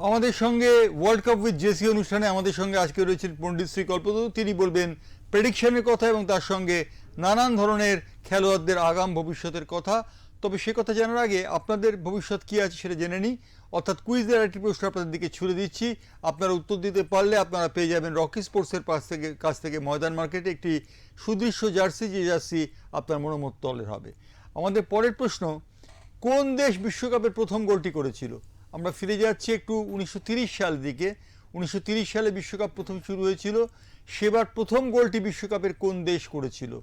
আমাদের সঙ্গে world cup with JC অনুষ্ঠানে আমাদের সঙ্গে আজকে রয়েছেন পণ্ডিত শ্রী কল্পতরু। তিনি বলবেন প্রেডিকশনের কথা এবং তার সঙ্গে নানান ধরনের খেলোয়াড়দের আগাম ভবিষ্যতের কথা। তবে সে কথা জানার আগে আপনাদের ভবিষ্যৎ কী আছে সেটা জেনে নিই। অর্থাৎ কুইজের একটি প্রশ্ন আপনাদের দিকে ছুড়ে দিচ্ছি, আপনারা উত্তর দিতে পারলে আপনারা পেয়ে যাবেন রকি স্পোর্টসের কাছ থেকে ময়দান মার্কেটে একটি সুদৃশ্য জার্সি, যে জার্সি আপনার মনোমত দলের হবে। আমাদের পরের প্রশ্ন, কোন দেশ বিশ্বকাপের প্রথম গোলটি করেছিল? আমরা ফিরে যাচ্ছি একটু 1930 সাল দিকে। 1930 সালে বিশ্বকাপ প্রথম শুরু হয়েছিল। সেবার প্রথম গোলটি বিশ্বকাপের কোন দেশ করেছিল?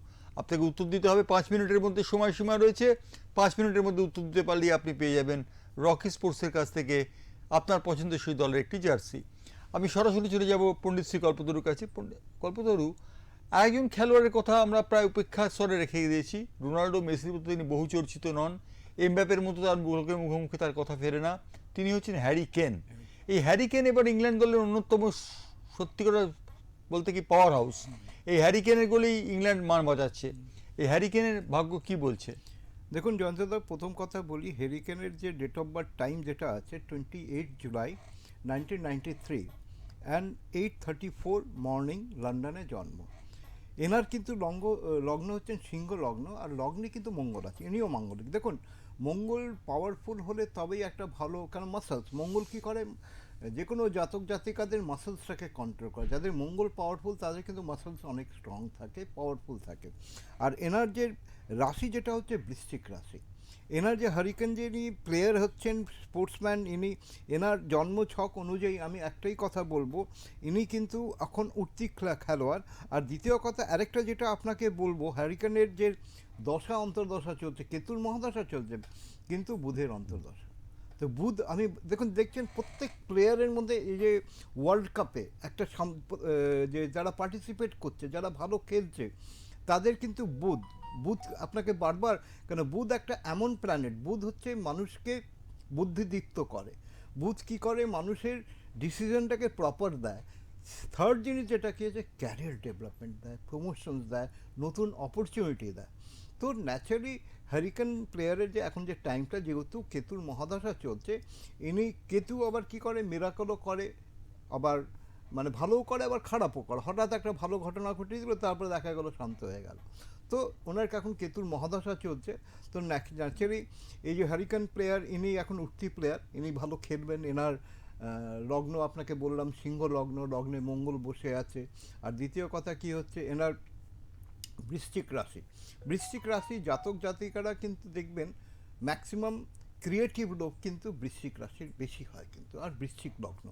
আপনাকে উত্তর দিতে হবে, 5 মিনিটের মধ্যে সময়সীমা রয়েছে। 5 মিনিটের মধ্যে উত্তর দিতে পারলেই আপনি পেয়ে যাবেন রকি স্পোর্টসের কাছ থেকে আপনার পছন্দসই দলের একটি জার্সি। আমি সরাসরি চলে যাব পণ্ডিত শ্রী কল্পতরুর কাছে। কল্পতরু, একজন খেলোয়াড়ের কথা আমরা প্রায় উপেক্ষার স্তরে রেখে দিয়েছি। রোনাল্ডো, মেসির মতো তিনি বহু চর্চিত নন, এমবাপের মতো তার লোকের মুখোমুখি তার কথা ফেরে না। তিনি হচ্ছেন হ্যারি কেন। এই হ্যারি কেন এবার ইংল্যান্ড দলের অন্যতম সত্যি করে বলতে কি পাওয়ার হাউস। এই হ্যারি কেনের গোলেই ইংল্যান্ড মান বাজাচ্ছে। এই হ্যারি কেনের ভাগ্য কি বলছে? দেখুন জয়ন্তদা, প্রথম কথা বলি, হ্যারিকেনের যে ডেট অফ বার্থ টাইম যেটা আছে 28 জুলাই 1993 অ্যান্ড 8:34 মর্নিং লন্ডনে জন্ম। এনার কিন্তু লগ্ন হচ্ছেন সিংহ লগ্ন, আর লগ্নে কিন্তু মঙ্গল আছে, ইনিও মাঙ্গলিক। দেখুন, মঙ্গল পাওয়ারফুল হলে তবেই একটা ভালো, কারণ মাসেলস, মঙ্গল কী করে, যে কোনো জাতক জাতিকাদের মাসেলসটাকে কন্ট্রোল করে। যাদের মঙ্গল পাওয়ারফুল তাদের কিন্তু মাসেলস অনেক স্ট্রং থাকে, পাওয়ারফুল থাকে। আর এনার যে রাশি যেটা হচ্ছে বৃশ্চিক রাশি। এনার যে হ্যারিকেন, যে ইনি প্লেয়ার হচ্ছেন, স্পোর্টসম্যান, এনার জন্ম ছক অনুযায়ী আমি একটাই কথা বলবো, ইনি কিন্তু এখন উঠতি খেলোয়াড়। আর দ্বিতীয় কথা আরেকটা যেটা আপনাকে বলবো, হ্যারিকেনের যে দশা অন্তর্দশা চলছে, কেতুর মহাদশা চলছে, কিন্তু বুধের অন্তর্দশা। তো বুধ, আমি দেখুন দেখছেন প্রত্যেক প্লেয়ারের মধ্যে এই যে ওয়ার্ল্ড কাপে একটা যে যারা পার্টিসিপেট করছে, যারা ভালো খেলছে, তাদের কিন্তু বুধ বুধ আপনাকে বারবার, কেন বুধ একটা এমন প্ল্যানেট, বুধ হচ্ছে মানুষকে বুদ্ধিদীপ্ত করে। বুধ কি করে, মানুষের ডিসিশনটাকে প্রপার দেয়। থার্ড জিনিস যেটা কি আছে, ক্যারিয়ার ডেভেলপমেন্ট দেয়, প্রমোশনস দেয়, নতুন অপরচুনিটি দেয়। তো ন্যাচারালি হ্যারিকেন প্লেয়ারের যে এখন যে টাইমটা, যেহেতু কেতুর মহাদশা চলছে, ইনি কেতু আবার কি করে, মিরাকলও করে, আবার মানে ভালোও করে, আবার খারাপও করে। হঠাৎ একটা ভালো ঘটনা ঘটিয়ে দিল, তারপরে দেখা গেল শান্ত হয়ে গেল। তো ওনার এখন কেতুর মহাদশা চলছে। তো ন্যাচারালি এই যে হ্যারিকেন প্লেয়ার, ইনি এখন উঠতি প্লেয়ার, ইনি ভালো খেলবেন। এনার লগ্ন আপনাকে বললাম সিংহ লগ্ন, লগ্নে মঙ্গল বসে আছে। আর দ্বিতীয় কথা কি হচ্ছে, এনার বৃশ্চিক রাশি। বৃশ্চিক রাশি জাতক জাতিকারা কিন্তু দেখবেন ম্যাক্সিমাম ক্রিয়েটিভ লোক কিন্তু বৃশ্চিক রাশির বেশি হয় কিন্তু। আর বৃশ্চিক লগ্ন,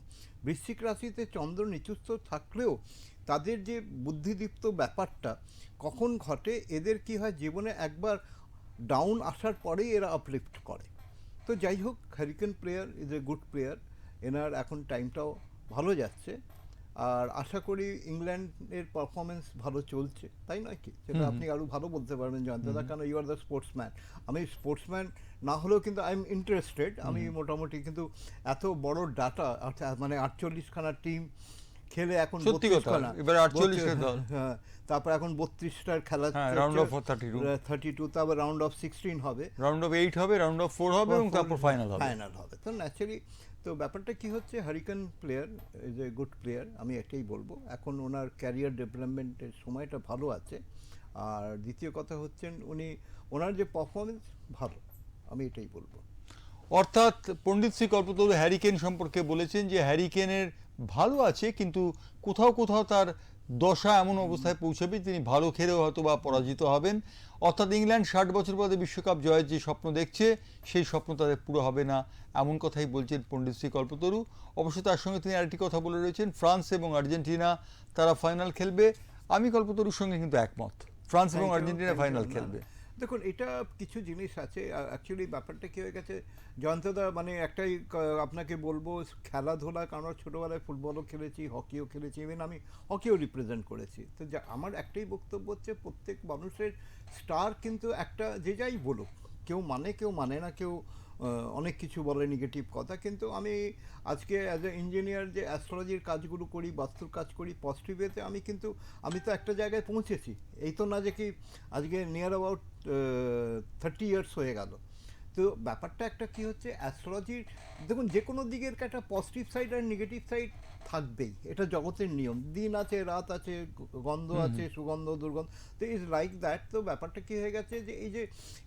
বৃশ্চিক রাশিতে চন্দ্র নিচস্থ থাকলেও তাদের যে বুদ্ধিদীপ্ত ব্যাপারটা কখন ঘটে, এদের কি হয়, জীবনে একবার ডাউন আসার পরেই এরা আপলিফ্ট করে। তো যাই হোক, hurricane player is a good player. এনার এখন টাইমটাও ভালো যাচ্ছে। আর আশা করি ইংল্যান্ডের পারফরমেন্স ভালো চলছে, তাই নয় কি? সেটা আপনি আরও ভালো বলতে পারবেন জয়ন্তদা, কারণ ইউ আর দ্য স্পোর্টসম্যান। আমি স্পোর্টসম্যান না হলেও কিন্তু আই এম ইন্টারেস্টেড। আমি মোটামুটি কিন্তু এত বড় ডাটা, মানে 48খানা টিম খেলে এখন সত্যি কথা, 32খানা, এবার 48টা দল। হ্যাঁ, তারপর এখন 32টার খেলা, রাউন্ড অফ 32, 32, তারপর রাউন্ড অফ 16 হবে, রাউন্ড অফ 8 হবে, রাউন্ড অফ 4 হবে এবং তারপর ফাইনাল হবে। ফাইনাল হবে। তো ন্যাচারালি, তো ব্যাপারটা কি হচ্ছে, hurricane player is a good player, আমি এটাই বলবো। এখন ওনার ক্যারিয়ার ডেভেলপমেন্টের সময়টা ভালো আছে। আর দ্বিতীয় কথা হচ্ছেন, ওনার যে পারফরমেন্স ভালো, আমি এটাই বলবো। অর্থাৎ পণ্ডিত শ্রী কল্পতরু হ্যারিকেন সম্পর্কে বলেছেন যে হ্যারিকেনের ভালো আছে, কিন্তু কোথাও কোথাও তার দশা এমন অবস্থায় পৌঁছাবে তিনি ভালো খেলেও হয়তো বা পরাজিত হবেন। অর্থাৎ ইংল্যান্ড 60 বছর পরে বিশ্বকাপ জয়ের যে স্বপ্ন দেখছে, সেই স্বপ্ন তাদের পুরো হবে না, এমন কথাই বলছেন পণ্ডিত শ্রী কল্পতরু। অবশ্য তার সঙ্গে তিনি আরেকটি কথা বলে রয়েছেন, ফ্রান্স এবং আর্জেন্টিনা তারা ফাইনাল খেলবে। আমি কল্পতরুর সঙ্গে কিন্তু একমত, ফ্রান্স এবং আর্জেন্টিনা ফাইনাল খেলবে। দেখুন, এটা কিছু জিনিস আছে। অ্যাকচুয়ালি ব্যাপারটা কী হয়ে গেছে জয়ন্তদা, মানে একটাই আপনাকে বলবো, খেলাধুলা, কারণ ছোটোবেলায় ফুটবলও খেলেছি, হকিও খেলেছি, ইভেন আমি হকিও রিপ্রেজেন্ট করেছি। তো যা আমার একটাই বক্তব্য হচ্ছে, প্রত্যেক মানুষের স্টার কিন্তু একটা, যে যাই বলুক, কেউ মানে না, কেউ অনেক কিছু বলে নেগেটিভ কথা, কিন্তু আমি আজকে অ্যাজ এ ইঞ্জিনিয়ার যে অ্যাস্ট্রোলজির কাজগুলো করি, বাস্তুর কাজ করি, পজিটিভ ওয়েতে, আমি তো একটা জায়গায় পৌঁছেছি। এই তো না যে কি আজকে নিয়ার অ্যাবাউট 30 ইয়ার্স হয়ে গেল। তো ব্যাপারটা একটা কি হচ্ছে অ্যাস্ট্রোলজির, দেখুন যে কোনো দিকের একটা পজিটিভ সাইড আর নেগেটিভ সাইড থাকবেই, এটা জগতের নিয়ম। দিন আছে, রাত আছে, গন্ধ আছে, সুগন্ধ, দুর্গন্ধ, তো ইজ লাইক দ্যাট। তো ব্যাপারটা কি হয়ে গেছে যে এই যে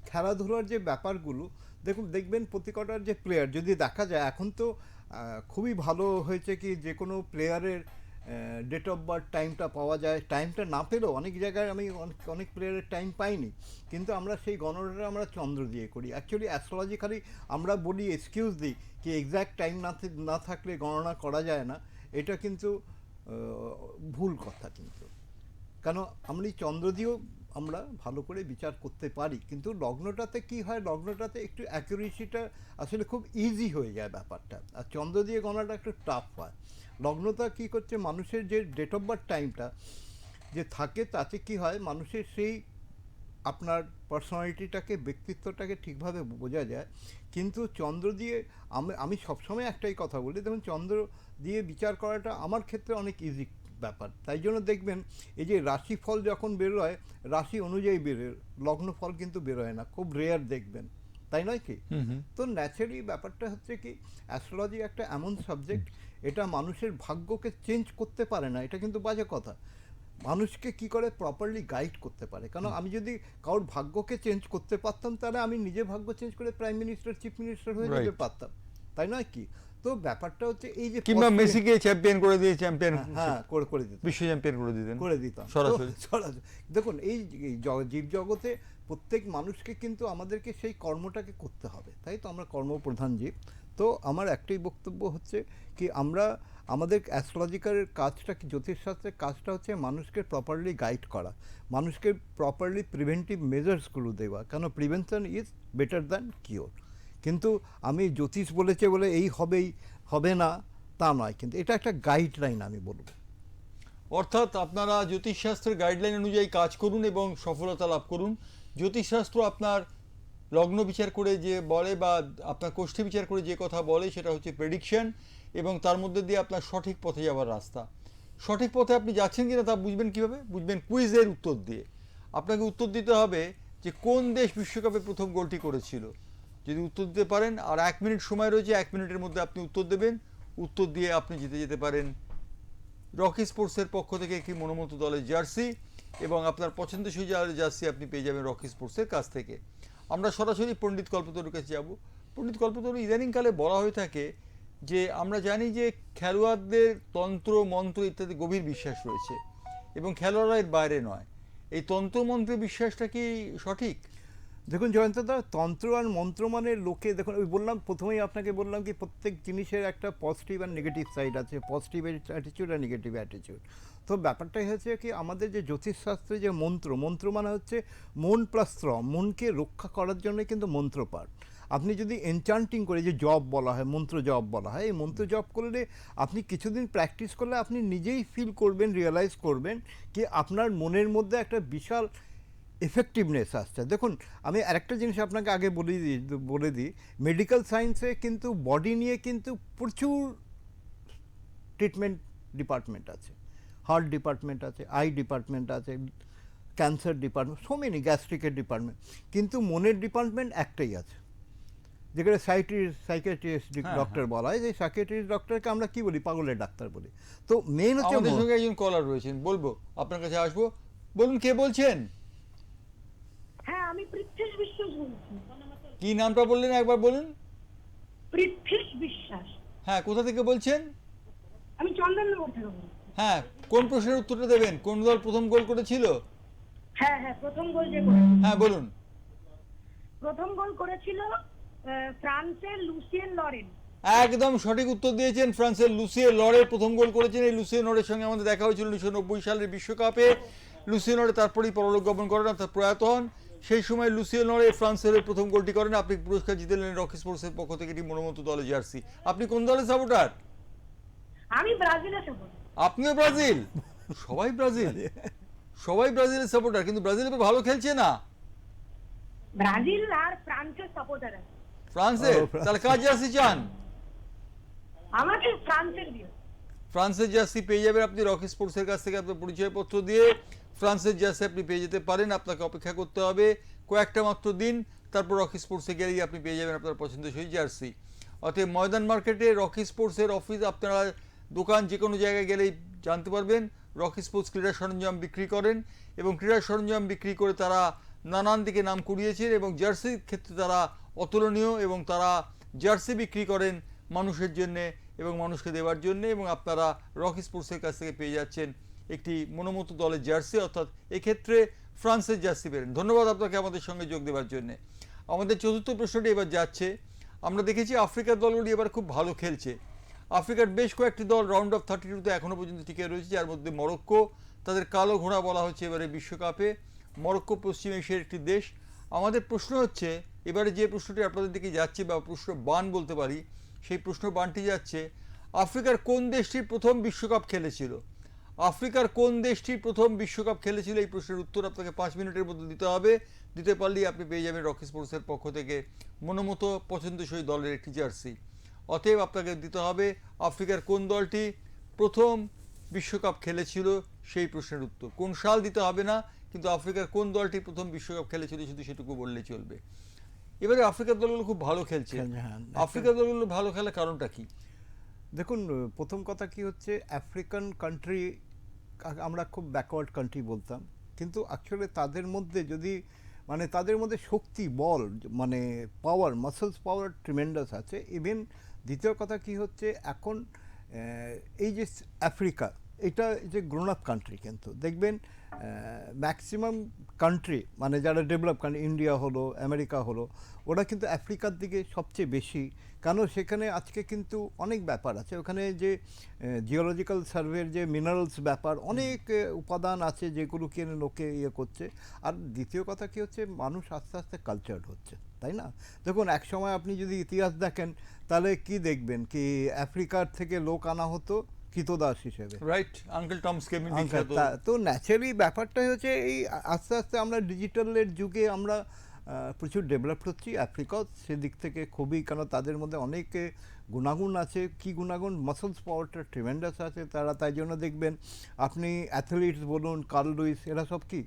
খেলাধুলার যে ব্যাপারগুলো, দেখবেন প্রতিকটার যে প্লেয়ার যদি দেখা যায় এখন তো খুবই ভালো হয়েছে কি যে কোনো প্লেয়ারের ডেট অফ বার্থ টাইমটা পাওয়া যায়। টাইমটা না পেলেও অনেক জায়গায় আমি অনেক প্লেয়ারের টাইম পাইনি, কিন্তু আমরা সেই গণনাটা আমরা চন্দ্র দিয়ে করি। অ্যাকচুয়ালি অ্যাস্ট্রোলজিক্যালি আমরা বলি, এক্সকিউজ দিই কি এক্স্যাক্ট টাইম না থাকলে গণনা করা যায় না, এটা কিন্তু ভুল কথা। কিন্তু কেন আমরা এই চন্দ্র দিয়েও আমরা ভালো করে বিচার করতে পারি, কিন্তু লগ্নটাতে কি হয়, লগ্নটাতে একটু অ্যাকুরেসিটা আসলে খুব ইজি হয়ে যায় ব্যাপারটা, আর চন্দ্র দিয়ে গণাটা একটু টাফ হয়। লগ্নটা কি করছে, মানুষের যে ডেট অফ বার্থ টাইমটা যে থাকে তাতে কি হয়, মানুষের সেই আপনার পার্সোনালিটিটাকে, ব্যক্তিত্বটাকে ঠিকভাবে বোঝা যায়। কিন্তু চন্দ্র দিয়ে আমি সবসময় একটাই কথা বলি, দেখুন চন্দ্র দিয়ে বিচার করাটা আমার ক্ষেত্রে অনেক ইজি ব্যাপার। তাই জন্য দেখবেন এই যে রাশিফল যখন বেরোয়, রাশি অনুযায়ী বেরোয়, লগ্নফল কিন্তু বেরোয় না, খুব রেয়ার দেখবেন, তাই নয় কি? তো ন্যাচারালি ব্যাপারটা হচ্ছে কি, অ্যাস্ট্রোলজি একটা এমন সাবজেক্ট, এটা মানুষের ভাগ্যকে চেঞ্জ করতে পারে না, এটা কিন্তু বাজে কথা। মানুষকে কি করে প্রপারলি গাইড করতে পারে। কারণ আমি যদি কারোর ভাগ্যকে চেঞ্জ করতে পারতাম, তাহলে আমি নিজে ভাগ্য চেঞ্জ করে প্রাইম মিনিস্টার, চিফ মিনিস্টার হয়ে যেতে পারতাম, তাই নয় কি? তো ব্যাপারটা হচ্ছে এই যে কিংবা মেসিকে চ্যাম্পিয়ন করে দিয়ে চ্যাম্পিয়ন, হ্যাঁ করে দিতাম, বিশ্ব চ্যাম্পিয়ন করে দিতাম সরাসরি। সরাসরি। দেখুন এই জীব জগতে প্রত্যেক মানুষকে কিন্তু আমাদেরকে সেই কর্মটাকে করতে হবে, তাই তো আমরা কর্মপ্রধান জীব। তো আমার একটাই বক্তব্য হচ্ছে কি, আমরা আমাদের অ্যাস্ট্রোলজিক্যাল কাজটা কি, জ্যোতিষশাস্ত্রের কাজটা হচ্ছে মানুষকে প্রপারলি গাইড করা, মানুষকে প্রপারলি প্রিভেন্টিভ মেজার্সগুলো দেওয়া, কেন prevention is better than cure. কিন্তু আমি জ্যোতিষ বলেছে বলে এই হবে না তা নয়, কিন্তু এটা একটা গাইডলাইন আমি বলবো। অর্থাৎ আপনারা জ্যোতিষশাস্ত্রের গাইডলাইন অনুযায়ী কাজ করুন এবং সফলতা লাভ করুন। জ্যোতিষশাস্ত্র আপনার লগ্ন বিচার করে যে বলে বা আপনার কোষ্ঠী বিচার করে যে কথা বলে সেটা হচ্ছে প্রেডিকশন, এবং তার মধ্যে দিয়ে আপনার সঠিক পথে যাওয়ার রাস্তা। সঠিক পথে আপনি যাচ্ছেন কিনা তা বুঝবেন কীভাবে? বুঝবেন কুইজের উত্তর দিয়ে। আপনাকে উত্তর দিতে হবে যে কোন দেশ বিশ্বকাপে প্রথম গোলটি করেছিল। যদি উত্তর দিতে পারেন, আর 1 মিনিট সময় রয়েছে, 1 মিনিটের মধ্যে আপনি উত্তর দেবেন। উত্তর দিয়ে আপনি জিতে যেতে পারেন রকি স্পোর্টসের পক্ষ থেকে একটি মনোমত দলের জার্সি, এবং আপনার পছন্দসই জার্সি আপনি পেয়ে যাবেন রকি স্পোর্টসের কাছ থেকে। আমরা সরাসরি পণ্ডিত কল্পতরুর কাছে যাব। পণ্ডিত কল্পতরু, ইদানিংকালে বলা হয়ে থাকে যে আমরা জানি যে খেলোয়াড়দের তন্ত্র মন্ত্র ইত্যাদি গভীর বিশ্বাস রয়েছে, এবং খেলোয়াড়রা এর বাইরে নয়। এই তন্ত্র মন্ত্রে বিশ্বাসটা কি সঠিক? দেখুন জয়ন্তদা, তন্ত্র আর মন্ত্র মানে লোকে, দেখুন আমি বললাম প্রথমেই আপনাকে বললাম কি প্রত্যেক জিনিসের একটা পজিটিভ আর নেগেটিভ সাইড আছে, পজিটিভ অ্যাটিটিউড আর নেগেটিভ অ্যাটিটিউড। তো ব্যাপারটাই হচ্ছে কি, আমাদের যে জ্যোতিষশাস্ত্রে যে মন্ত্র মানে হচ্ছে মন প্লাস শ্রম, মনকে রক্ষা করার জন্য কিন্তু মন্ত্র পাঠ। আপনি যদি এনচান্টিং করে, যে জব বলা হয়, মন্ত্র জব বলা হয়, এই মন্ত্র জব করলে আপনি কিছুদিন প্র্যাকটিস করলে আপনি নিজেই ফিল করবেন, রিয়েলাইজ করবেন কি আপনার মনের মধ্যে একটা বিশাল এফেক্টিভনেস আসছে। দেখুন আমি আরেকটা জিনিস আপনাকে আগে বলে দিই, মেডিকেল সায়েন্সে কিন্তু বডি নিয়ে কিন্তু প্রচুর ট্রিটমেন্ট ডিপার্টমেন্ট আছে, হার্ট ডিপার্টমেন্ট আছে, আই ডিপার্টমেন্ট আছে, ক্যান্সার ডিপার্টমেন্ট, সো মেনি, গ্যাস্ট্রিকের ডিপার্টমেন্ট, কিন্তু মনের ডিপার্টমেন্ট একটাই আছে, যেখানে সাইকিয়াট্রিস্ট ডক্টর বলা হয়। যে সাইকিয়াট্রিস্ট ডক্টরকে আমরা কি বলি, পাগলের ডাক্তার বলি। তো মেইন হচ্ছে, আমাদের সঙ্গে একজন কলার রয়েছেন, বলবো আপনার কাছে আসবো। বলুন, কে বলছেন? হ্যাঁ, আমি পৃথ্বীশ বিশ্বাস বলছি। কি নামটা বললেন একবার বলুন? পৃথ্বীশ বিশ্বাস। হ্যাঁ, কোথা থেকে বলছেন? আমি চন্দননগর থেকে বলছি। হ্যাঁ, কোন প্রশ্নের উত্তরটা দেবেন? কোন দল প্রথম গোল করেছিল? হ্যাঁ হ্যাঁ, প্রথম গোল যে করেছিল। হ্যাঁ বলুন। প্রথম গোল করেছিল ফ্রান্সের লুসিয়েন লরেন। একদম সঠিক উত্তর দিয়েছেন। ফ্রান্সের লুসিয়ে লরে প্রথম গোল করেছেন। এই লুসিয়ে লরের সঙ্গে আমাদের দেখা হয়েছিল 1990 সালের বিশ্বকাপে। লুসিয়ে লরে তারপরেই পরলোক গমন করেন, অর্থাৎ প্রয়াত হন। সেই সময় লুসিয়ে লরে ফ্রান্সের প্রথম গোলটি করেন। আপনি পুরস্কার জিতে নিলেন রকি স্পোর্টসের পক্ষ থেকে একটি মনোমত দলের জার্সি। আপনি কোন দলের সাপোর্টার? আমি ব্রাজিলের সাপোর্টার। আপনিও ব্রাজিল? সবাই ব্রাজিল, সবাই ব্রাজিলের সাপোর্টার, কিন্তু ব্রাজিল এবার ভালো খেলছে না। ব্রাজিল আর ফ্রান্সের সাপোর্টার আছে। ফ্রান্সের? তাহলে কার জার্সি চান? আমাকে ফ্রান্সের দিও। ফ্রান্সের জার্সি পেয়ে যাবেন আপনি রকি স্পোর্টসের কাছ থেকে। আপনার পরিচয়পত্র দিয়ে ফ্রান্সের জার্সি আপনি পেয়ে যেতে পারেন। আপনাকে অপেক্ষা করতে হবে কয়েকটা মাত্র দিন, তারপর রকি স্পোর্টসে গেলেই আপনি পেয়ে যাবেন আপনার পছন্দসই জার্সি। অতএব ময়দান মার্কেটে রকি স্পোর্টসের অফিস, আপনারা দোকান যে কোনো জায়গায় গেলেই জানতে পারবেন রকি স্পোর্টস ক্রীড়া সরঞ্জাম বিক্রি করেন, এবং ক্রীড়া সরঞ্জাম বিক্রি করে তারা নানান দিকে নাম কুড়িয়েছেন, এবং জার্সির ক্ষেত্রে তারা অতুলনীয়, এবং তারা জার্সি বিক্রি করেন মানুষের জন্যে এবং মানুষকে দেওয়ার জন্যে, এবং আপনারা রকি স্পোর্টসের কাছ থেকে পেয়ে যাচ্ছেন একটি মনোমতো দলের জার্সি, অর্থাৎ এক্ষেত্রে ফ্রান্সের জার্সি পেলেন। ধন্যবাদ আপনাকে আমাদের সঙ্গে যোগ দেওয়ার জন্যে। আমাদের চতুর্থ প্রশ্নটি এবার যাচ্ছে, আমরা দেখেছি আফ্রিকার দলগুলি এবার খুব ভালো খেলছে। আফ্রিকার বেশ কয়েকটি দল রাউন্ড অফ 32-তে এখনও পর্যন্ত টিকে রয়েছে, যার মধ্যে মরক্কো, তাদের কালো ঘোড়া বলা হচ্ছে এবারে বিশ্বকাপে। মরক্কো পশ্চিম এশিয়ার একটি দেশ। আমাদের প্রশ্ন হচ্ছে, এবারে যে প্রশ্নটি আপনাদের দিকে যাচ্ছে বা প্রশ্ন বান বলতে পারি, সেই প্রশ্ন বানটি যাচ্ছে, আফ্রিকার কোন দেশটি প্রথম বিশ্বকাপ খেলেছিল? আফ্রিকার কোন দেশটি প্রথম বিশ্বকাপ খেলেছিল? এই প্রশ্নের উত্তর আপনাকে 5 মিনিটের মধ্যে দিতে হবে। দিতে পারলেই আপনি পেয়ে যাবেন রকি স্পোর্টসের পক্ষ থেকে মনোমতো পছন্দসই দলের একটি জার্সি। অতএব আপনাকে দিতে হবে আফ্রিকার কোন দলটি প্রথম বিশ্বকাপ খেলেছিল সেই প্রশ্নের উত্তর। কোন সাল দিতে হবে না, কিন্তু আফ্রিকার কোন দলটি প্রথম বিশ্বকাপ খেলেছিল শুধু সেটুকু বললেই চলবে। এবারে আফ্রিকার দলগুলো খুব ভালো খেলছে। হ্যাঁ, আফ্রিকার দলগুলো ভালো খেলার কারণটা কি? দেখুন, প্রথম কথা কি হচ্ছে, আফ্রিকান কান্ট্রি আমরা খুব ব্যাকওয়ার্ড কান্ট্রি বলতাম, কিন্তু অ্যাকচুয়ালি তাদের মধ্যে যদি মানে তাদের মধ্যে শক্তি, বল, মানে পাওয়ার, মাসলস পাওয়ার ট্রিমেন্ডাস আছে। ইভেন দ্বিতীয় কথা কি হচ্ছে, এখন এই যে আফ্রিকা, এটা যে গ্রোন আপ কান্ট্রি, কিন্তু দেখবেন ম্যাক্সিমাম কান্ট্রি মানে যারা ডেভেলপ কান্ট্রি, ইন্ডিয়া হলো, আমেরিকা হলো, ওরা কিন্তু আফ্রিকার দিকে সবচেয়ে বেশি। কেন, সেখানে আজকে কিন্তু অনেক ব্যাপার আছে, ওখানে যে জিওলজিক্যাল সার্ভের যে মিনারেলস ব্যাপার, অনেক উপাদান আছে যেগুলোকে লোকে ইয়ে করছে। আর দ্বিতীয় কথা কি হচ্ছে, মানুষ আস্তে আস্তে কালচার্ড হচ্ছে, তাই না? দেখুন, এক সময় আপনি যদি ইতিহাস দেখেন তাহলে কি দেখবেন, কি আফ্রিকার থেকে লোক আনা হতো কৃতদাস হিসেবে, রাইট, আঙ্কেল টমস কেমিন বিখ্যাত। তো ন্যাচারালি ব্যাপারটা হচ্ছে এই আস্তে আস্তে আমরা ডিজিটালের যুগে আমরা প্রচুর ডেভেলপ হচ্ছি। আফ্রিকাও সেদিক থেকে খুবই, কেন তাদের মধ্যে অনেক গুণাগুণ আছে। কি গুণাগুণ? মাসলস পাওয়ারটা ট্রিমেন্ডাস আছে তারা, তাই জন্য দেখবেন আপনি অ্যাথলিটস বলুন, কার্ল লুইস, এরা সব কি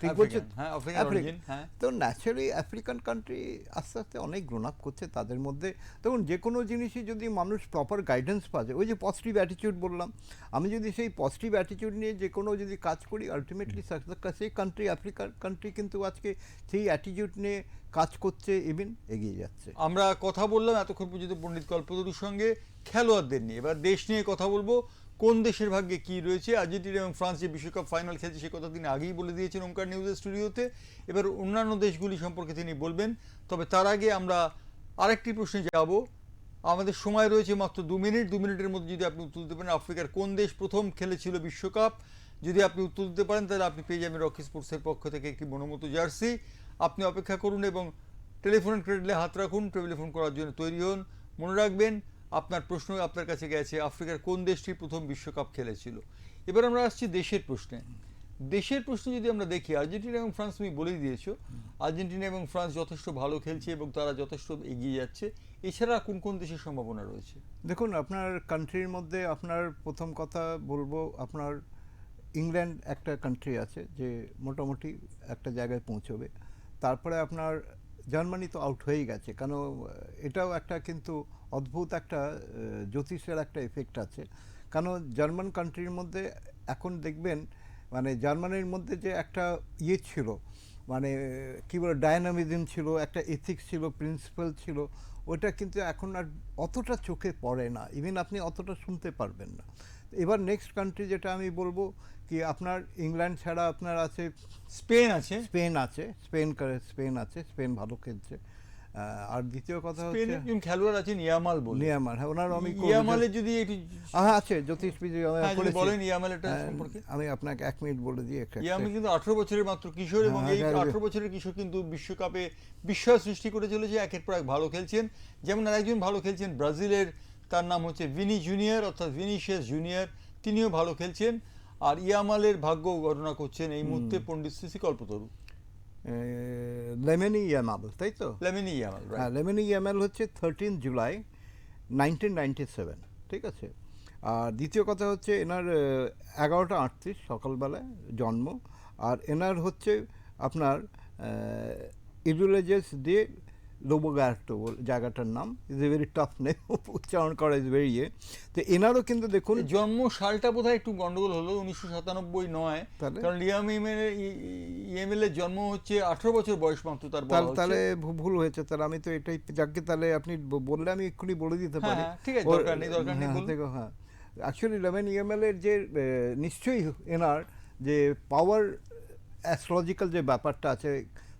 ঠিক বলছে, হ্যাঁ, আফ্রিকান অরিজিন, হ্যাঁ। তো ন্যাচারালি আফ্রিকান কান্ট্রি আস্তে আস্তে অনেক গ্রোন আপ করছে তাদের মধ্যে। দেখুন, যে কোনো জিনিসই যদি মানুষ প্রপার গাইডেন্স পাচ্ছে, ওই যে পজিটিভ অ্যাটিটিউড বললাম, আমি যদি সেই পজিটিভ অ্যাটিটিউড নিয়ে যে কোনো যদি কাজ করি, আলটিমেটলি সাকসেস। সেই কান্ট্রি, আফ্রিকার কান্ট্রি কিন্তু আজকে সেই অ্যাটিটিউড নিয়ে কাজ করছে, ইভেন এগিয়ে যাচ্ছে। আমরা কথা বললাম এতক্ষণ পর্যন্ত পণ্ডিত কল্পতরুর সঙ্গে খেলোয়াড়দের নিয়ে, এবার দেশ নিয়ে কথা বলবো। কোন দেশের ভাগ্যে কি রয়েছে? আর্জেন্টিনা এবং ফ্রান্স যে বিশ্বকাপ ফাইনাল খেলছে সে কথা তিনি আগেই বলে দিয়েছেন ওঙ্কার নিউজের স্টুডিওতে। এবার অন্যান্য দেশগুলি সম্পর্কে তিনি বলবেন। তবে তার আগে আমরা আরেকটি প্রশ্নে যাব। আমাদের সময় রয়েছে মাত্র 2 মিনিট। 2 মিনিটের মধ্যে যদি আপনি উত্তর দিতে পারেন আফ্রিকার কোন দেশ প্রথম খেলেছিল বিশ্বকাপ, যদি আপনি উত্তর দিতে পারেন তাহলে আপনি পেয়ে যাবেন রকি স্পোর্টসের পক্ষ থেকে একটি মনোমতো জার্সি। আপনি অপেক্ষা করুন এবং টেলিফোনের ক্রেডলে হাত রাখুন, টেলিফোন করার জন্য তৈরি হন। মনে রাখবেন আপনার প্রশ্ন আপনার কাছে গেছে আফ্রিকার কোন দেশটি প্রথম বিশ্বকাপ খেলেছিল। এবার আমরা আসছি দেশের প্রশ্নে। দেশের প্রশ্নে যদি আমরা দেখি, আর্জেন্টিনা এবং ফ্রান্স তুমি বলেই দিয়েছো, আর্জেন্টিনা এবং ফ্রান্স যথেষ্ট ভালো খেলছে এবং তারা যথেষ্ট এগিয়ে যাচ্ছে। এছাড়া কোন কোন দেশের সম্ভাবনা রয়েছে? দেখুন, আপনার কান্ট্রির মধ্যে আপনার প্রথম কথা বলবো, আপনার ইংল্যান্ড একটা কান্ট্রি আছে যে মোটামুটি একটা জায়গায় পৌঁছবে। তারপরে আপনার জার্মানি তো আউট হয়েই গেছে, কেন এটাও একটা কিন্তু অদ্ভুত একটা জ্যোতিষের একটা এফেক্ট আছে। কেন জার্মান কান্ট্রির মধ্যে এখন দেখবেন, মানে জার্মানির মধ্যে যে একটা ইয়ে ছিল, মানে কী বলে, ডায়নামিজম ছিল, একটা এথিক্স ছিল, প্রিন্সিপাল ছিল, ওটা কিন্তু এখন আর অতটা চোখে পড়ে না, ইভেন আপনি অতটা শুনতে পারবেন না। এবার নেক্সট কান্ট্রি যেটা আমি বলবো, কি আপনার ইংল্যান্ড ছাড়া আপনার আছে স্পেন আছে, স্পেন আছে, স্পেন ভালো খেলছে। আর দ্বিতীয় কথা হচ্ছে স্পেনের একজন খেলোয়াড় আছেন ইয়ামাল বলে, নিয়ামার, হ্যাঁ, ওনার আমি ইয়ামালের যদি একটু হ্যাঁ আছে জ্যোতিষ বিজয় যদি বলেন ইয়ামালের সম্পর্কে। আমি আপনাকে 1 মিনিট বলে দিই। ইয়ামাল কিন্তু 18 বছরের মাত্র কিশোর, এবং এই 18 বছরের কিশোর কিন্তু বিশ্বকাপে বিস্ময় সৃষ্টি করে চলেছে, একের পর এক ভালো খেলছেন। যেমন আরেকজন ভালো খেলছেন ব্রাজিলের, তার নাম হচ্ছে ভিনি জুনিয়র, অর্থাৎ ভিনিসিয়াস জুনিয়র, তিনিও ভালো খেলছেন। আর ইয়ামালের ভাগ্য গণনা করছেন এই মুহূর্তে পণ্ডিত সিসি কল্পতরু। লেমিনি ইয়ামাল, তাই তো? লেমিনি ইয়ামাল, হ্যাঁ, লেমিনি ইয়ামাল হচ্ছে 13 জুলাই 1997, ঠিক আছে। আর দ্বিতীয় কথা হচ্ছে এনার 11:38 সকালবেলায় জন্ম। আর এনার হচ্ছে আপনার ইডুলেজেস ডে লোবোগার্টো জায়গাটার নাম, is a very tough name, উচ্চারণ করা ইজ ভেরি তো এনারও কিন্তু দেখুন জন্ম সালটা বোধহয় একটু গন্ডগোল হলো, 1997 নয়, তাহলে? কারণ লিয়াম ইএমএল এর জন্ম হচ্ছে 18 বছর বয়স মাত্র তার বলা হচ্ছে। তাহলে ভুল হয়েছে, তাহলে আমি তো এটাই যাকে, তাহলে আপনি বললে আমি এক্ষুনি বলে দিতে পারি। হ্যাঁ, ঠিক আছে, দরকার নেই বলুন। হ্যাঁ, অ্যাকচুয়ালি লেমন ইএমএল এর যে নিশ্চয়ই এনার যে পাওয়ার অ্যাস্ট্রোলজিক্যাল যে ব্যাপারটা আছে,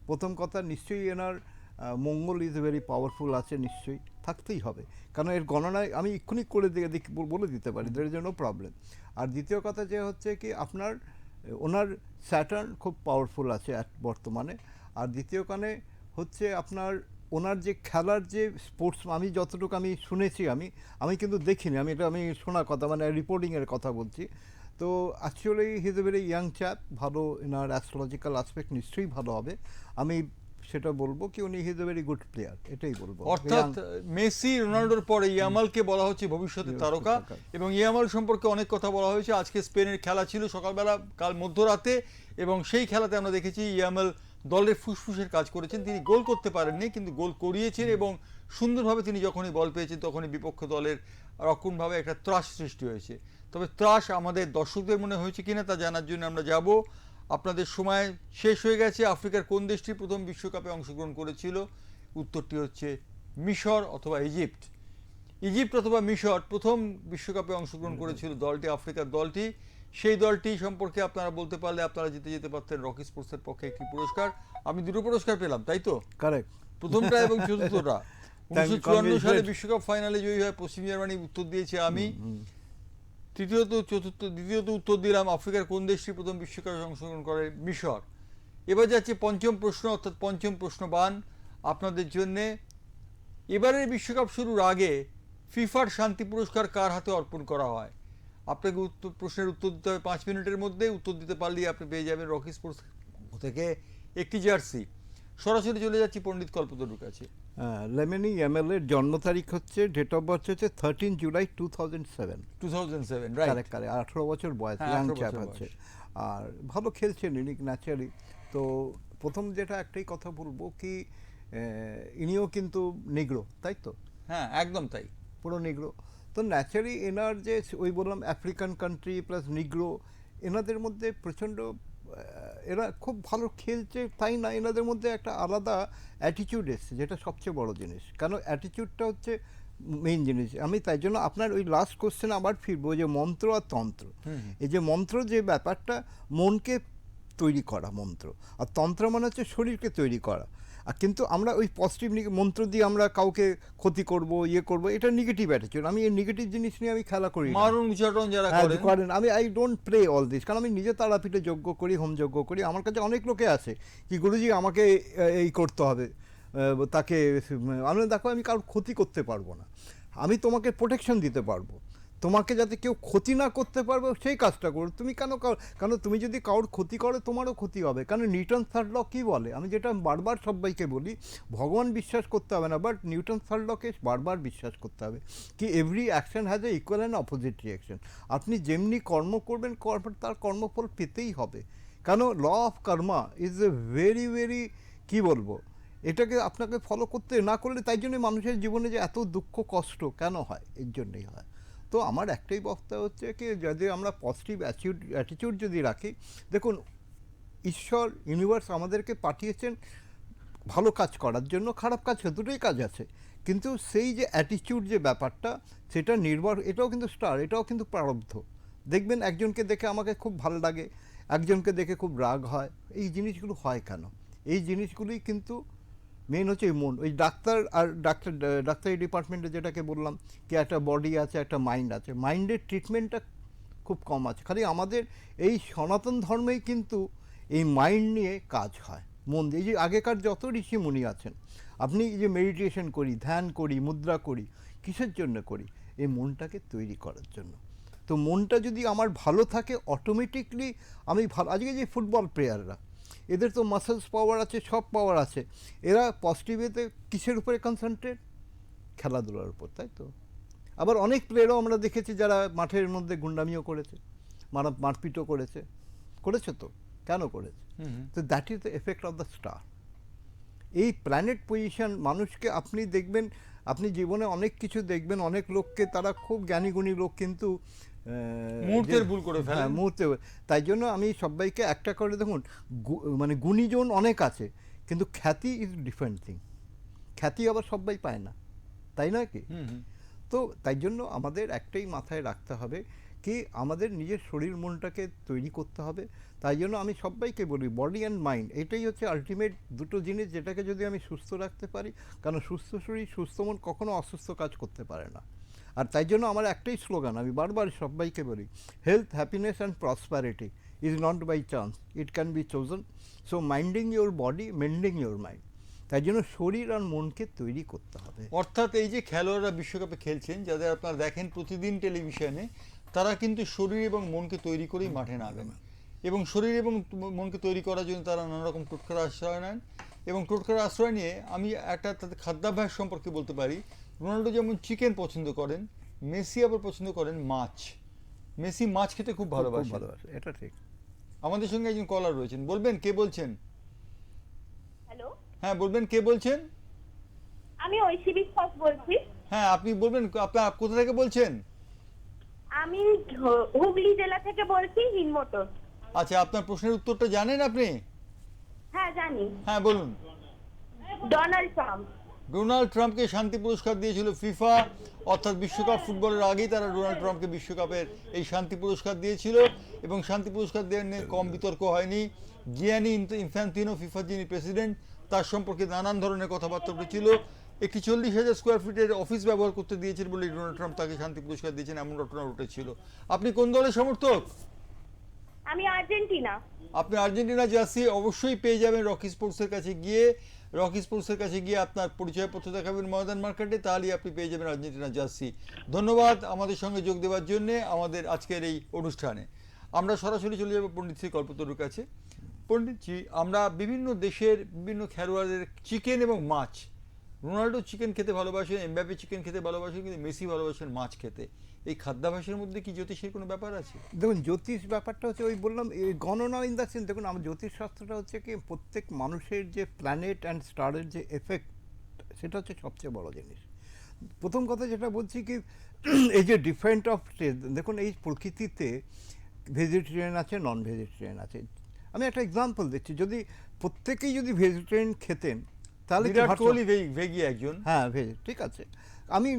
প্রথম কথা নিশ্চয়ই এনার মঙ্গল ইজ ভেরি পাওয়ারফুল আছে, নিশ্চয়ই থাকতেই হবে, কারণ এর গণনায় আমি এক্ষুনি করে দিয়ে বলে দিতে পারি, দের জন্য প্রবলেম। আর দ্বিতীয় কথা যে হচ্ছে কি আপনার ওনার স্যাটার্ন খুব পাওয়ারফুল আছে বর্তমানে। আর দ্বিতীয় কারণে হচ্ছে আপনার ওনার যে খেলার যে স্পোর্টস, আমি যতটুকু আমি শুনেছি, আমি কিন্তু দেখিনি, আমি শোনা কথা, মানে রিপোর্টিংয়ের কথা বলছি। তো actually he is a very young chap, ভালো এনার অ্যাস্ট্রোলজিক্যাল আসপেক্ট নিশ্চয়ই ভালো হবে। আমি সেটা বলবো কি উনি he is a very good player, এটাই বলবো। অর্থাৎ মেসি রোনাল্ডোর পরে ইয়ামালকে বলা হচ্ছে ভবিষ্যতের তারকা, এবং ইয়ামাল সম্পর্কে অনেক কথা বলা হয়েছে। আজকে স্পেনের খেলা ছিল সকালবেলা, কাল মধ্যরাতে, এবং সেই খেলাতে আমরা দেখেছি ইয়ামাল দলের ফুসফুসের কাজ করেছেন। তিনি গোল করতে পারেননি, কিন্তু গোল করিয়েছেন, এবং সুন্দরভাবে তিনি যখনই বল পেয়েছেন তখনই বিপক্ষ দলের রক্ষণভাবে একটা ত্রাস সৃষ্টি হয়েছে। তবে ত্রাস আমাদের দর্শকদের মনে হয়েছে কিনা তা জানার জন্য আমরা যাব। আপনাদের সময় শেষ হয়ে গেছে। আফ্রিকার কোন দেশটি প্রথম বিশ্বকাপে অংশগ্রহণ করেছিল? উত্তরটি হচ্ছে মিশর অথবা ইজিপ্ট। ইজিপ্ট অথবা মিশর প্রথম বিশ্বকাপে অংশগ্রহণ করেছিল দলটি, আফ্রিকার দলটি। সেই দলটি সম্পর্কে আপনারা বলতে পারলে আপনারা যেতে পারতেন রকি স্পোর্টসের পক্ষে একটি পুরস্কার। আমি দুটো পুরস্কার পেলাম, তাই তো? কারেক্ট, প্রথমটা এবং চতুর্থটা। 1954 সালে বিশ্বকাপ ফাইনালে জয়ী হয় পশ্চিম জার্মানি, উত্তর দিয়েছে আমি। দ্বিতীয়ত উত্তর দিলাম আফ্রিকার কোন দেশটি প্রথম বিশ্বকাপে অংশগ্রহণ করে? মিশর। এবার যাচ্ছে পঞ্চম প্রশ্ন, অর্থাৎ পঞ্চম প্রশ্নবান আপনাদের জন্যে। এবারের বিশ্বকাপ শুরুর আগে ফিফার শান্তি পুরস্কার কার হাতে অর্পণ করা হয়? আপনাকে প্রশ্নের উত্তর দিতে হবে 5 মিনিটের মধ্যে। উত্তর দিতে পারলেই আপনি পেয়ে যাবেন রকি স্পোর্টস থেকে একটি জার্সি। সরাসরি চলে যাচ্ছি পণ্ডিত কল্পতরুর কাছে। লেমন ইএমএল এর জন্ম তারিখ হচ্ছে, ডেট অফ বার্থ হচ্ছে 13 জুলাই 2007। 2007, রাইট? কারেক্ট, 18 বছর বয়স, হ্যাঁ, ইয়াং 18 চ্যাপ বছর আছে, বয়স। আর ভালো খেলছেন ইনি ন্যাচারালি। তো প্রথম যেটা একটাই কথা বলবো কি, ইনিও কিন্তু নিগ্রো, তাই তো? হ্যাঁ, একদম তাই। পুরো নিগ্রো। তো ন্যাচারালি এনার যে ওই বললাম আফ্রিকান কান্ট্রি প্লাস নিগ্রো, এনাদের মধ্যে প্রচণ্ড এরা খুব ভালো খেলছে তাই না, এনাদের মধ্যে একটা আলাদা অ্যাটিটিউড এসছে, যেটা সবচেয়ে বড় জিনিস। কারণ অ্যাটিটিউডটা হচ্ছে মেইন জিনিস। আমি তাই জন্য আপনার ওই লাস্ট কোশ্চেন আবার ফিরবো, যে মন্ত্র আর তন্ত্র। এই যে মন্ত্র যে ব্যাপারটা, মনকে তৈরি করা মন্ত্র, আর তন্ত্র মানে হচ্ছে শরীরকে তৈরি করা। আর কিন্তু আমরা ওই পজিটিভ মন্ত্র দিয়ে আমরা কাউকে ক্ষতি করব, ইয়ে করব, এটা নেগেটিভ অ্যাটিটিউড। আমি এই নেগেটিভ জিনিস নিয়ে আমি খেলা করি না। মারণ উচ্চারণ যারা করেন, আমি I don't play all this, কারণ আমি নিজে তারাপীঠে যজ্ঞ করি, হোম যজ্ঞ করি। আমার কাছে অনেক লোকে আছে কি গুরুজি আমাকে এই করতে হবে, তাকে আমি দেখো আমি কারোর ক্ষতি করতে পারবো না, আমি তোমাকে প্রোটেকশন দিতে পারবো, তোমাকে যাতে কেউ ক্ষতি না করতে পারবে সেই কাজটা করো। তুমি কারণ তুমি যদি কারোর ক্ষতি করো তোমারও ক্ষতি হবে। কারণ নিউটন থার্ড ল কী বলে, আমি যেটা বারবার সবাইকে বলি, ভগবান বিশ্বাস করতে হবে না, বাট নিউটন থার্ড লকে বারবার বিশ্বাস করতে হবে কি every action has a equal and opposite reaction. আপনি যেমনি কর্ম করবেন তার কর্মফল পেতেই হবে। কারণ law of karma is a very very কী বলবো, এটাকে আপনাকে ফলো করতে না করলে, তাই জন্য মানুষের জীবনে যে এত দুঃখ কষ্ট কেন হয়, এর জন্যই হয়। তো আমার একটাই বক্তব্য হচ্ছে কি, যদি আমরা পজিটিভ অ্যাটিটিউড যদি রাখি, দেখুন ঈশ্বর ইউনিভার্স আমাদেরকে পাঠিয়েছেন ভালো কাজ করার জন্য, খারাপ কাজ দুটোই কাজ আছে, কিন্তু সেই যে অ্যাটিটিউড যে ব্যাপারটা, সেটা নির্ভর, এটাও কিন্তু এটাও কিন্তু প্রারব্ধ। দেখবেন একজনকে দেখে আমাকে খুব ভালো লাগে, একজনকে দেখে খুব রাগ হয়। এই জিনিসগুলো হয় কেন? এই জিনিসগুলোই কিন্তু মেন হচ্ছে মন। ওই ডাক্তারি ডিপার্টমেন্টে যেটাকে বললাম কি, একটা বডি আছে, একটা মাইন্ড আছে, মাইন্ডের ট্রিটমেন্টটা খুব কম আছে। খালি আমাদের এই সনাতন ধর্মেই কিন্তু এই মাইন্ড নিয়ে কাজ হয়, মন দিয়ে। এই যে আগেকার যত ঋষি মুনি আছেন, আপনি এই যে মেডিটেশন করি, ধ্যান করি, মুদ্রা করি, কিসের জন্য করি? এই মনটাকে তৈরি করার জন্য। তো মনটা যদি আমার ভালো থাকে, অটোমেটিকলি আমি ভালো। আজকে যে ফুটবল প্লেয়াররা, এদের তো মাসেলস পাওয়ার আছে, সব পাওয়ার আছে, এরা পজিটিভেতে কিসের উপরে কনসেন্ট্রেট? খেলাধুলার উপর, তাই তো? আবার অনেক প্লেয়ারও আমরা দেখেছি যারা মাঠের মধ্যে গুন্ডামিও করেছে, মারপিটও করেছে তো কেন করেছে? তো that is the effect of the star. এই প্ল্যানেট পজিশন মানুষকে আপনি দেখবেন, আপনি জীবনে অনেক কিছু দেখবেন, অনেক লোককে তারা খুব জ্ঞানীগুণী লোক কিন্তু মুহূর্তের ভুল করে ফেলেন। হ্যাঁ মুহূর্তে। তাই জন্য আমি সবাইকে একটা করে দেখুন, মানে গুণীজন অনেক আছে, কিন্তু খ্যাতি ইজ ডিফারেন্ট থিং। খ্যাতি আবার সবাই পায় না, তাই নয় কি? হুম হুম। তো তাই জন্য আমাদের একটাই মাথায় রাখতে হবে কি আমাদের নিজের শরীর মনটাকে তৈরি করতে হবে। তাই জন্য আমি সবাইকে বলি বডি অ্যান্ড মাইন্ড এটাই হচ্ছে আলটিমেট দুটো জিনিস, যেটাকে যদি আমি সুস্থ রাখতে পারি, কারণ সুস্থ শরীর সুস্থ মন কখনো অসুস্থ কাজ করতে পারে না। আর তাই জন্য আমার একটাই স্লোগান, আমি বারবার সবাইকে বলি, health, happiness and prosperity is not by chance, it can be chosen. So minding your body, mending your mind. তাই জন্য শরীর আর মনকে তৈরি করতে হবে। অর্থাৎ এই যে খেলোয়াড়রা বিশ্বকাপে খেলছেন, যাদের আপনারা দেখেন প্রতিদিন টেলিভিশনে, তারা কিন্তু শরীর এবং মনকে তৈরি করেই মাঠে নামেন, এবং শরীর এবং মনকে তৈরি করার জন্য তারা নানা রকম টোটকার আশ্রয় নেন। এবং টোটকার আশ্রয় নিয়ে আমি একটা তাদের খাদ্যাভ্যাস সম্পর্কে বলতে পারি। রোনাল্ডো যেমন চিকেন পছন্দ করেন, মেসি আবার পছন্দ করেন মাছ। মেসি মাছ খেতে খুব খুব ভালোবাসেন। ভালোবাসে, এটা ঠিক। আমাদের সঙ্গে একজন কলার রয়েছেন, বলবেন কে বলছেন? হ্যালো, হ্যাঁ বলবেন, কে বলছেন? আমি ঐশী বিশ্বাস বলছি। হ্যাঁ আপনি বলবেন, আপনার কোথা থেকে বলছেন? আমি হুগলি জেলা থেকে বলছি, হিনমোটর। আচ্ছা, আপনার প্রশ্নের উত্তরটা জানেন আপনি? হ্যাঁ জানি। হ্যাঁ বলুন। Donald Trump. ডোনাল্ড ট্রাম্পকে শান্তি পুরস্কার দিয়েছিল ফিফা, অর্থাৎ বিশ্বকাপ ফুটবলের আগেই তারা ডোনাল্ড ট্রাম্পকে বিশ্বকাপের এই শান্তি পুরস্কার দিয়েছিল, এবং শান্তি পুরস্কার দেওয়া নিয়ে কম বিতর্ক হয়নি। গিয়ানি ইনফ্যান্তিনো, ফিফার যিনি প্রেসিডেন্ট, তার সম্পর্কে নানান ধরনের কথাবার্তা উঠেছিল। একটি 40,000 স্কোয়ার ফিটের অফিস ব্যবহার করতে দিয়েছেন বলে ডোনাল্ড ট্রাম্প তাকে শান্তি পুরস্কার দিয়েছেন, এমন ঘটনা উঠেছিল। আপনি কোন দলের সমর্থক? আমি আর্জেন্টিনা। আপনি আর্জেন্টিনা জার্সি অবশ্যই পেয়ে যাবেন রকি স্পোর্টসের কাছে গিয়ে। রকি স্পোর্টসের কাছে গিয়ে আপনার পরিচয়পত্র দেখাবেন ময়দান মার্কেটে, তাহলেই আপনি পেয়ে যাবেন আর্জেন্টিনা জার্সি। ধন্যবাদ আমাদের সঙ্গে যোগ দেওয়ার জন্য আমাদের আজকের এই অনুষ্ঠানে। আমরা সরাসরি চলে যাব পণ্ডিতশ্রী কল্পতরুর কাছে। পণ্ডিতজি, আমরা বিভিন্ন দেশের বিভিন্ন খেলোয়াড়দের চিকেন এবং মাছ, রোনাল্ডো চিকেন খেতে ভালোবাসেন, এমবাপে চিকেন খেতে ভালোবাসেন, কিন্তু মেসি ভালোবাসেন মাছ খেতে। এই খাদ্যাভ্যাসের মধ্যে কি জ্যোতিষের কোনো ব্যাপার আছে? দেখুন, জ্যোতিষ ব্যাপারটা হচ্ছে ওই বললাম এই গণনা ইন দ্য সেন্স, দেখুন আমার জ্যোতিষশাস্ত্রটা হচ্ছে কি প্রত্যেক মানুষের যে প্ল্যানেট অ্যান্ড স্টারের যে এফেক্ট, সেটা হচ্ছে সবচেয়ে বড় জিনিস। প্রথম কথা যেটা বলছি কি এই যে ডিফারেন্ট অফ, দেখুন এই প্রকৃতিতে ভেজিটেরিয়ান আছে, নন ভেজিটেরিয়ান আছে। আমি একটা এক্সাম্পল দিচ্ছি, যদি প্রত্যেকেই যদি ভেজিটেরিয়ান খেতেন তাহলে কি বিরাট ভারসাম্য- কোহলি ভেগি একজন। হ্যাঁ ভেজ, ঠিক আছে। আমি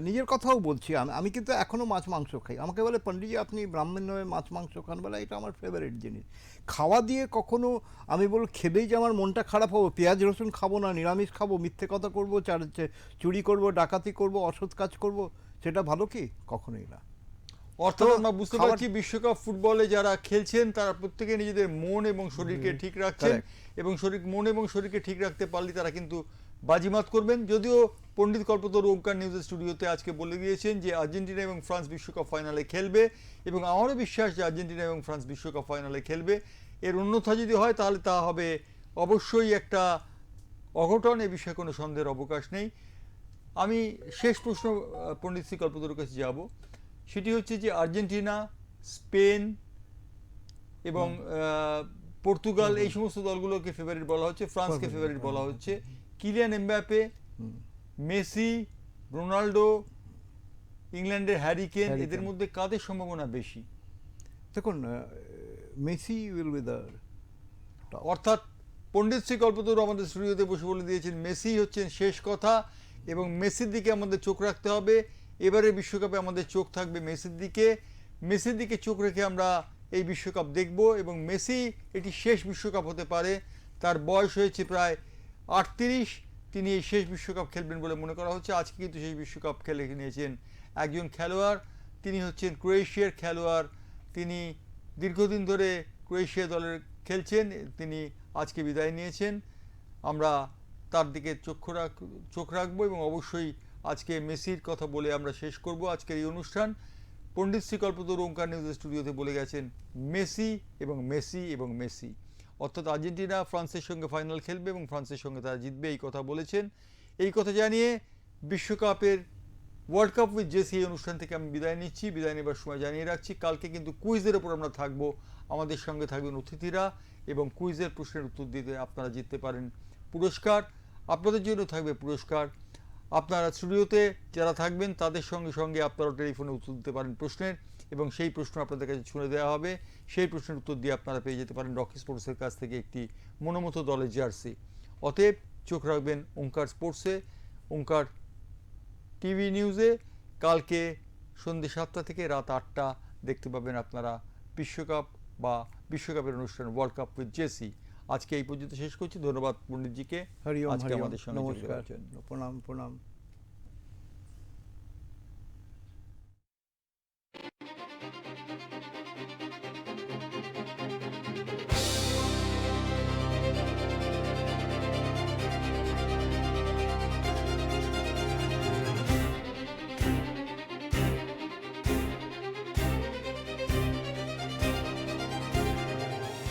নিজের কথাও বলছি, আমি কিন্তু এখনও মাছ মাংস খাই। আমাকে বলে পণ্ডিতজি আপনি ব্রাহ্মণ হয়ে মাছ মাংস খান, বলে এটা আমার ফেভারিট জিনিস। খাওয়া দিয়ে কখনো আমি বলবো খেলেই যে আমার মনটা খারাপ হবে, পেঁয়াজ রসুন খাবো না, নিরামিষ খাবো, মিথ্যে কথা করবো, চুরি করব, ডাকাতি করব, অসৎ কাজ করব, সেটা ভালো কি? কখনোই না। অর্থাৎ তো আমরা বুঝতে খাবার- পারছি বিশ্বকাপ ফুটবলে যারা খেলছেন তারা প্রত্যেকে নিজেদের মন এবং শরীরকে ঠিক রাখছেন, এবং মন এবং শরীরকে ঠিক রাখতে পারলে তারা কিন্তু বাজিমাত করবেন। যদিও পণ্ডিত কল্পতরু ওঙ্কার নিউজের স্টুডিওতে আজকে বলে দিয়েছেন যে আর্জেন্টিনা এবং ফ্রান্স বিশ্বকাপ ফাইনালে খেলবে, এবং আমারও বিশ্বাস যে আর্জেন্টিনা এবং ফ্রান্স বিশ্বকাপ ফাইনালে খেলবে। এর অন্যথা যদি হয় তাহলে তা হবে অবশ্যই একটা অঘটন, এ বিষয়ে কোনো সন্দেহের অবকাশ নেই। আমি শেষ প্রশ্ন পণ্ডিত শ্রী কল্পতরুর কাছে যাব, সেটি হচ্ছে যে আর্জেন্টিনা, স্পেন এবং পর্তুগাল, এই সমস্ত দলগুলোকে ফেভারিট বলা হচ্ছে, ফ্রান্সকে ফেভারিট বলা হচ্ছে। কিলিয়ান এমবাপে, মেসি, রোনাল্ডো, ইংল্যান্ডের হ্যারি কেন, এদের মধ্যে কাদের সম্ভাবনা বেশি? দেখুন মেসি উইল বি দ্য, অর্থাৎ পণ্ডিত শ্রী কল্পতরু আমাদের স্টুডিওতে বসে বলে দিয়েছেন মেসি হচ্ছেন শেষ কথা, এবং মেসির দিকে আমাদের চোখ রাখতে হবে। এবারে বিশ্বকাপে আমাদের চোখ থাকবে মেসির দিকে। মেসির দিকে চোখ রেখে আমরা এই বিশ্বকাপ দেখব, এবং মেসি এটি শেষ বিশ্বকাপ হতে পারে। তার বয়স হয়েছে প্রায় 38, তিনি এই শেষ বিশ্বকাপ খেলবেন বলে মনে করা হচ্ছে। আজকে কিন্তু শেষ বিশ্বকাপ খেলে নিয়েছেন একজন খেলোয়াড়, তিনি হচ্ছেন ক্রোয়েশিয়ার খেলোয়াড়। তিনি দীর্ঘদিন ধরে ক্রোয়েশিয়া দলের খেলছেন, তিনি আজকে বিদায় নিয়েছেন। আমরা তার দিকে চোখ রাখবো, এবং অবশ্যই আজকে মেসির কথা বলে আমরা শেষ করব আজকের এই অনুষ্ঠান। পণ্ডিত শ্রী কল্পতরু ওঙ্কার নিউজের স্টুডিওতে বলে গেছেন মেসি এবং মেসি এবং মেসি, অর্থাৎ আর্জেন্টিনা ফ্রান্সের সঙ্গে ফাইনাল খেলবে এবং ফ্রান্সের সঙ্গে তারা জিতবে, এই কথা বলেছেন। এই কথা জানিয়ে বিশ্বকাপের ওয়ার্ল্ড কাপ উইথ জেসি এই অনুষ্ঠান থেকে আমি বিদায় নিচ্ছি। বিদায় নেবার সময় জানিয়ে রাখছি, কালকে কিন্তু কুইজের ওপর আমরা থাকবো, আমাদের সঙ্গে থাকবেন অতিথিরা, এবং কুইজের প্রশ্নের উত্তর দিতে আপনারা জিততে পারেন পুরস্কার, আপনাদের জন্য থাকবে পুরস্কার। আপনারা স্টুডিওতে যারা থাকবেন তাদের সঙ্গে সঙ্গে আপনারা টেলিফোনে উত্তর দিতে পারেন প্রশ্নের, এবং সেই প্রশ্ন আপনাদের কাছে শুনে দেওয়া হবে। সেই প্রশ্নের উত্তর দিয়ে আপনারা পেয়ে যেতে পারেন রকি স্পোর্টসের কাছ থেকে একটি মনোমতো দলের জার্সি। অতএব চোখ রাখবেন ওঙ্কার স্পোর্টসে, ওঙ্কার টিভি নিউজে। কালকে সন্ধ্যে 7টা থেকে রাত 8টা দেখতে পাবেন আপনারা বিশ্বকাপের অনুষ্ঠান ওয়ার্ল্ড কাপ উইথ জেসি। আজকে এই পর্যন্ত শেষ করছি। ধন্যবাদ পণ্ডিতজিকে হরি ওম, আজকে হরি ওম, আমাদের সঙ্গে যোগ নমস্কার, দেওয়ার জন্য। প্রণাম প্রণাম।